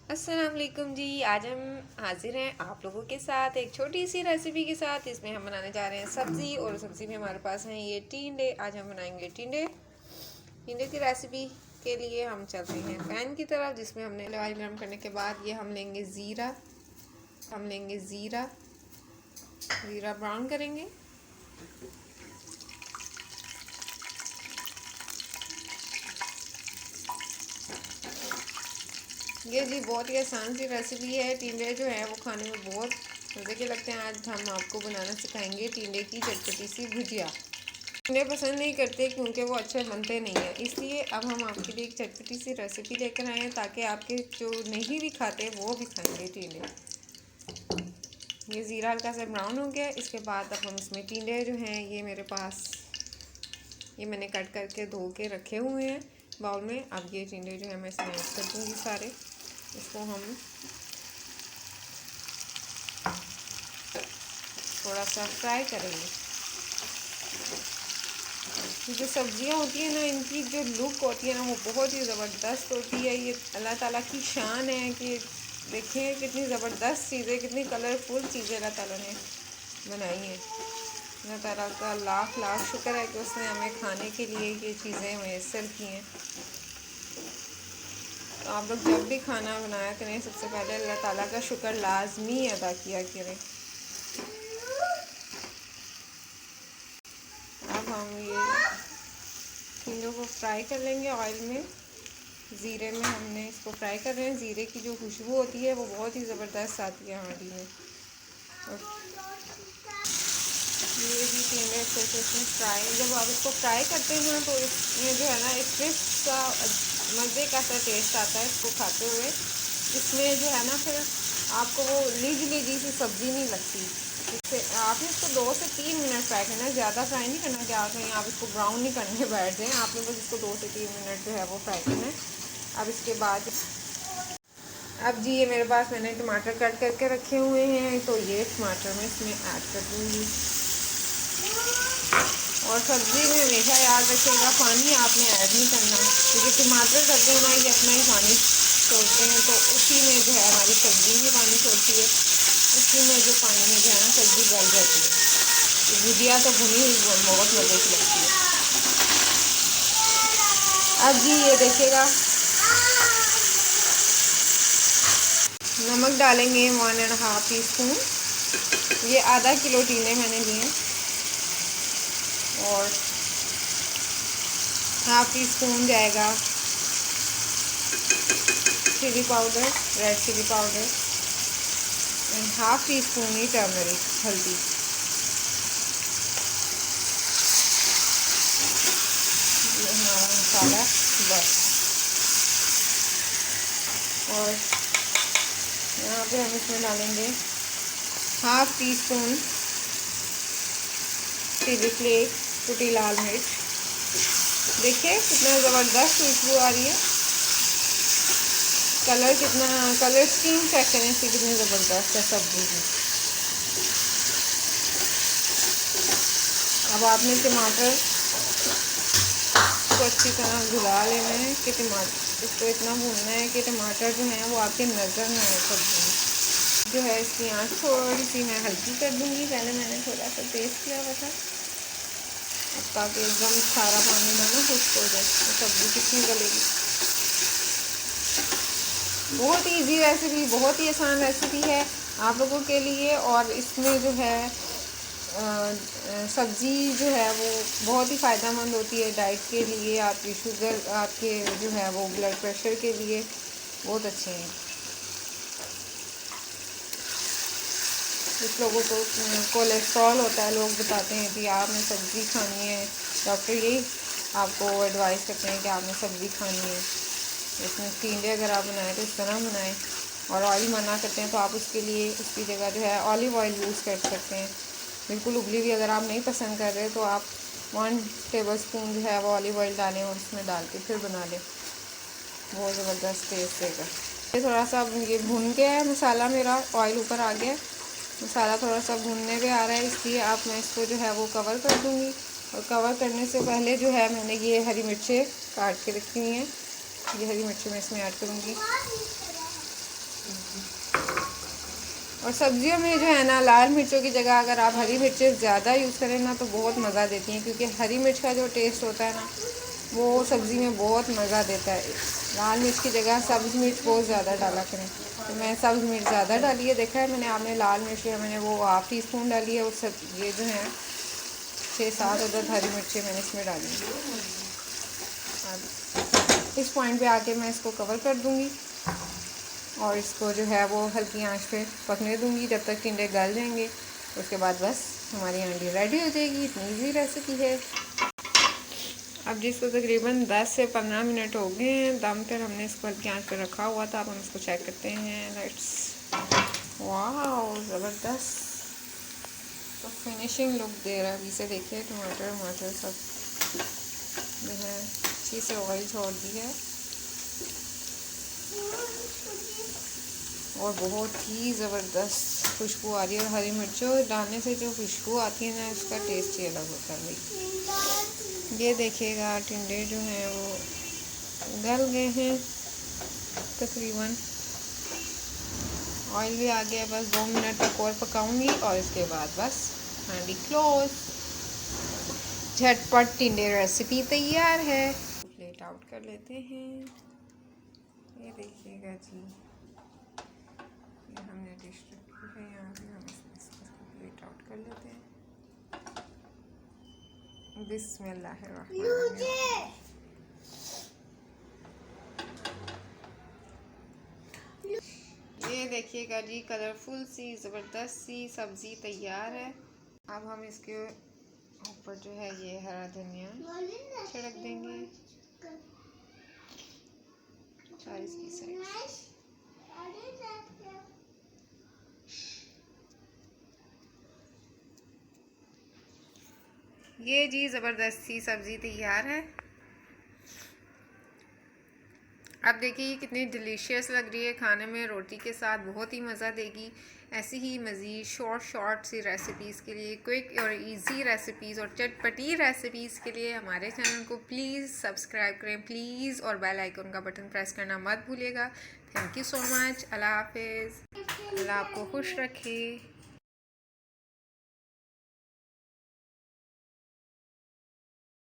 अस्सलाम वालेकुम जी। आज हम हाजिर हैं आप लोगों के साथ एक छोटी सी रेसिपी के साथ। इसमें हम बनाने जा रहे हैं सब्ज़ी, और सब्ज़ी में हमारे पास हैं ये टिंडे। आज हम बनाएंगे टिंडे। टिंडे की रेसिपी के लिए हम चलते हैं पैन की तरफ, जिसमें हमने ऑयल गर्म करने के बाद ये हम लेंगे ज़ीरा। ज़ीरा ब्राउन करेंगे। ये जी बहुत ही आसान सी रेसिपी है। टिंडे जो है वो खाने में बहुत मज़े के लगते हैं। आज हम आपको बनाना सिखाएंगे टिंडे की चटपटी सी भुजिया। टिंडे पसंद नहीं करते क्योंकि वो अच्छे बनते नहीं हैं, इसलिए अब हम आपके लिए एक चटपटी सी रेसिपी लेकर आए हैं ताकि आपके जो नहीं भी खाते वो भी खाएंगे टिंडे। ये ज़ीरा हल्का सा ब्राउन हो गया। इसके बाद अब हम इसमें टिंडे जो हैं ये मेरे पास ये मैंने कट करके धो के रखे हुए हैं बाउल में। अब ये टिंडे जो है मैं इसमें ऐड कर दूँगी सारे। इसको हम थोड़ा सा फ्राई करेंगे। जो सब्जियां होती है ना, इनकी जो लुक होती है ना वो बहुत ही ज़बरदस्त होती है। ये अल्लाह ताला की शान है कि देखें कितनी ज़बरदस्त चीज़ें, कितनी कलरफुल चीज़ें अल्लाह ताला ने बनाई हैं। अल्लाह ताला का लाख लाख शुक्र है कि उसने हमें खाने के लिए ये चीज़ें मैसर की हैं। तो आप लोग जब भी खाना बनाया करें सबसे पहले अल्लाह ताला का शुक्र लाजमी अदा किया करें। अब हम ये टिंडों को फ्राई कर लेंगे ऑयल में। ज़ीरे में हमने इसको फ्राई कर रहे हैं। ज़ीरे की जो खुशबू होती है वो बहुत ही ज़बरदस्त आती है हांडी में। और ये भी टिंडे अच्छे से इसमें फ्राई, जब आप इसको फ्राई करते हैं तो इसमें जो है ना एक क्रिस्प सा मज़े का सा टेस्ट आता है इसको खाते हुए। इसमें जो है ना फिर आपको वो लीजी सी सब्ज़ी नहीं लगती। इससे आपने इसको 2 से 3 मिनट फ्राई करना है, ज़्यादा फ्राई नहीं करना कि आप कहीं आप इसको ब्राउन नहीं करने बैठ जाएँ। आपने बस इसको 2 से 3 मिनट जो है वो फ्राई करना है। अब इसके बाद अब जी ये मेरे पास मैंने टमाटर कट करके रखे हुए हैं, तो ये टमाटर मैं इसमें ऐड कर दूँगी। और सब्ज़ी में हमेशा याद रखिएगा पानी आपने ऐड नहीं करना, क्योंकि टमाटर करते हैं ना ये अपना ही पानी छोड़ते हैं, तो उसी में जो है हमारी सब्ज़ी भी पानी छोड़ती है। उसी में जो पानी में जो है ना सब्ज़ी गल जाती है। तो भुजिया तो भुनी हुई बहुत मज़े की लगती है। अब जी ये देखिएगा नमक डालेंगे 1.5 टीस्पून। ये आधा किलो टिंडे मैंने लिए। और हाफ टी स्पून जाएगा chilli powder, red chilli powder, and half teaspoon ही टर्मरिक हल्दी। ये हमारा मसाला बस। और यहाँ पे हम इसमें डालेंगे half teaspoon chilli flakes, कुटी लाल मिर्च। देखिए कितना ज़बरदस्त खुशबू आ रही है। कलर स्कीम चेक करें इसकी कितनी ज़बरदस्त है सब्जी की। अब आपने टमाटर को अच्छी तरह घुला लेना है कि टमाटर इसको इतना भूनना है कि टमाटर जो है वो आपके नज़र ना आए सब्जी में। जो है इसकी आँच थोड़ी सी मैं हल्की कर दूँगी। पहले मैंने थोड़ा सा तेज़ किया हुआ था, ताकि एकदम सारा पानी ना खुश्क हो जाए, तो सब्ज़ी कितनी गलेगी। बहुत ही इजी रेसिपी, बहुत ही आसान रेसिपी है आप लोगों के लिए। और इसमें जो है सब्ज़ी जो है वो बहुत ही फ़ायदेमंद होती है डाइट के लिए। आपकी शुगर, आपके जो है वो ब्लड प्रेशर के लिए बहुत अच्छे हैं। कुछ लोगों को कोलेस्ट्रॉल होता है, लोग बताते हैं कि आपने सब्ज़ी खानी है, डॉक्टर यही आपको एडवाइस करते हैं कि आपने सब्ज़ी खानी है। इसमें टिंडे अगर आप बनाएं तो इस तरह बनाएं। और ऑयल मना करते हैं तो आप उसके लिए उसकी जगह जो है ऑलिव ऑयल यूज़ कर सकते हैं। बिल्कुल उबली हुई अगर आप नहीं पसंद कर रहे तो आप 1 टेबलस्पून जो है वो ऑलिव ऑयल डालें और उसमें डाल के फिर बना लें, बहुत ज़बरदस्त टेस्ट देगा। ये थोड़ा सा ये भून के है मसाला, मेरा ऑयल ऊपर आ गया, मसाला थोड़ा सा भूनने पे आ रहा है, इसलिए आप मैं इसको जो है वो कवर कर दूँगी। और कवर करने से पहले जो है मैंने ये हरी मिर्चें काट के रखी हुई हैं, ये हरी मिर्ची मैं इसमें ऐड करूँगी। और सब्जियों में जो है ना, लाल मिर्चों की जगह अगर आप हरी मिर्चें ज़्यादा यूज़ करें ना तो बहुत मज़ा देती हैं, क्योंकि हरी मिर्च का जो टेस्ट होता है ना वो सब्ज़ी में बहुत मज़ा देता है। लाल मिर्च की जगह सब्ज़ मिर्च बहुत ज़्यादा डाला करें। तो मैं सब्ज़ मिर्च ज़्यादा डाली है, देखा है मैंने। आपने लाल मिर्च मैंने वो ½ टी स्पून डाली है। उस ये जो है 6-7 अदद हरी मिर्चें मैंने इसमें डाली हैं। अब इस पॉइंट पे आके मैं इसको कवर कर दूँगी और इसको जो है वो हल्की आंच पे पकने दूँगी जब तक टिंडे गल जाएंगे। उसके बाद बस हमारी हांडी रेडी हो जाएगी। इतनी ईजी रेसिपी है। अब जिसको तकरीबन 10 से 15 मिनट हो गए हैं दम पर, हमने इसको हल्की आंच पे रखा हुआ था। अब हम इसको चेक करते हैं। लेट्स, वाह ज़बरदस्त तो फिनिशिंग लुक दे रहा है। अभी से देखिए टमाटर वमाटर सब जो है अच्छी से ऑयल छोड़ दी है और बहुत ही ज़बरदस्त खुशबू आ रही है। और हरी मिर्चों डालने से जो खुशबू आती है ना, उसका टेस्ट ही अलग होता है भाई। ये देखिएगा टिंडे जो हैं वो गल गए हैं तकरीबन। ऑयल भी आ गया। बस 2 मिनट तक और पकाऊंगी और इसके बाद बस हांडी क्लोज। झटपट टिंडे रेसिपी तैयार है। प्लेट आउट कर लेते हैं। ये देखिएगा जी, ये हमने डिश रखी है यहाँ पे। हम इसको प्लेट आउट कर लेते हैं। बिस्मिल्लाहिर्रहमानिर्रहीम। ये देखिएगा जी, कलरफुल सी ज़बरदस्त सी सब्ज़ी तैयार है। अब हम इसके ऊपर जो है ये हरा धनिया छिड़क देंगे चाय की साइड। ये जी ज़बरदस्त सी सब्ज़ी तैयार है। अब देखिए ये कितनी डिलीशियस लग रही है खाने में। रोटी के साथ बहुत ही मज़ा देगी। ऐसी ही मज़ीद शॉर्ट सी रेसिपीज़ के लिए, क्विक और इजी रेसिपीज़ और चटपटी रेसिपीज़ के लिए हमारे चैनल को प्लीज़ सब्सक्राइब करें प्लीज़, और बेल आइकन का बटन प्रेस करना मत भूलिएगा। Thank you so much. अल्लाह हाफिज़। अल्लाह आपको खुश रखे।